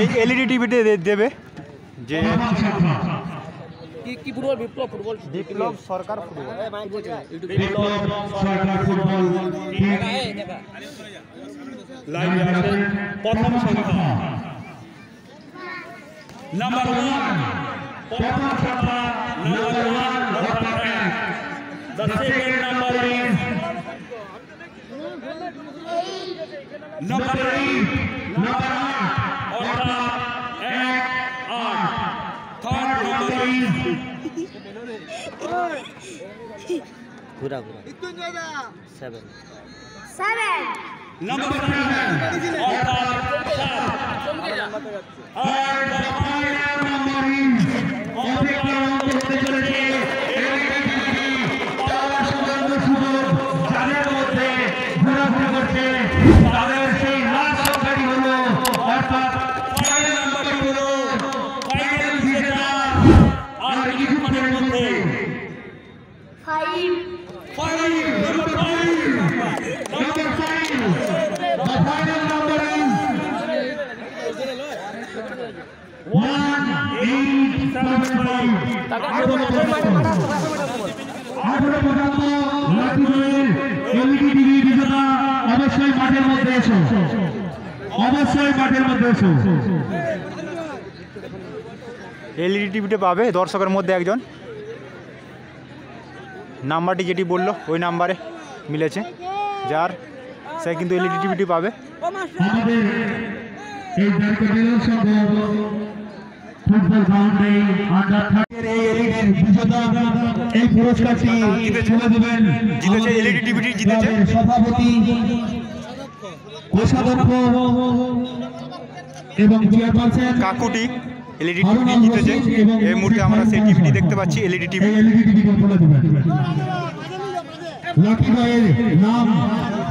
এই এলইডি টিভিতে দেবে যে কি ফুটবল বিপ্লব সরকার ফুটবল লাইভে আছে প্রথম সংখ্যা নাম্বার 1 প্রথম সংখ্যা number 1 the second number is number 8 অর্থাৎ 1 8 third number is ঘুরা 7 number 7 অর্থাৎ 7 আর the final number is অপেক্ষা করতে চলেছে যাদের মধ্যে ঘোরাঘুরি করছে তাদের সেই লাস্ট সংখ্যাটি হলো অর্থাৎ ফাইনাল নাম্বারটি হলো ফাইনাল বিজেতা আর কিছুক্ষণের মধ্যে 5 number 5 the final number is 1875 অবশ্যই মাঠের মধ্যে এসো এলইডি টিভিতে পাবে দর্শকের মধ্যে একজন নাম্বারটি যেটি বললো ওই নাম্বারে মিলেছে যার সে কিন্তু এলইডি টিভিটি পাবে। আমাদের এই ব্যাংকের সংঘ ফুটবল গ্রাউন্ডে আন্ডার 30 এই এলইডি বিজেতা এই পুরস্কারটি তুলে দেবেন জিতেছে এলইডি টিভিটি জিতেছে সভাপতি কোষাধ্যক্ষ এবং চেয়ারপারসন কাকুটি এলইডি টিভিটি জিতেছে। এই মুহূর্তে আমরা সেই টিভিটি দেখতে পাচ্ছি এলইডি টিভি। তুলে দেবেন লাকি বয়ের নাম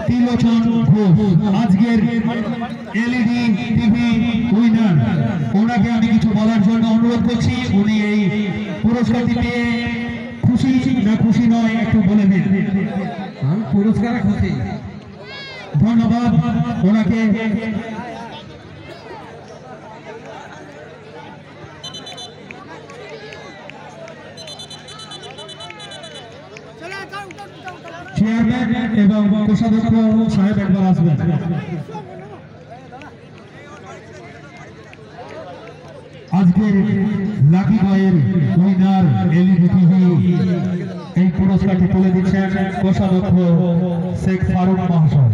ত্রিলোচন ঘোষ আজকের এলইডি টিভি উইনার। ওনাকে আমি কিছু বলার জন্য অনুরোধ করছি। উনি এই পুরস্কারটি পেয়ে খুশি না খুশি নয় একটু বলে দিন। পুরস্কারে খুশি, ধন্যবাদ ওনাকে। চেয়ারম্যান এবং কোষাধ্যক্ষ সাহেব একবার আসবেন। আজকের লাকি বয়ের উইনার এলইডি টিভি এই পুরস্কারটি তুলে দিচ্ছেন কোষাধ্যক্ষ শেখ ফারুক মহাশয়।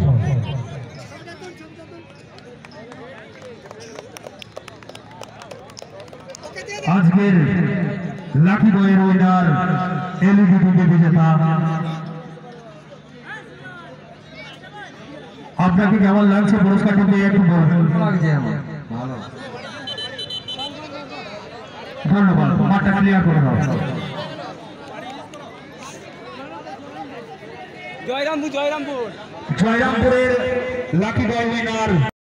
আজকের লাকি বয়ের উইনার এলইডি টিভি বিজেতা। আপনাকে কেমন লাগছে পুরস্কারটি পেয়ে একটু বলবেন। ধন্যবাদ, মাঠটা ক্লিয়ার করে দাও। জয়রামপুরের লাকি বয় উইনার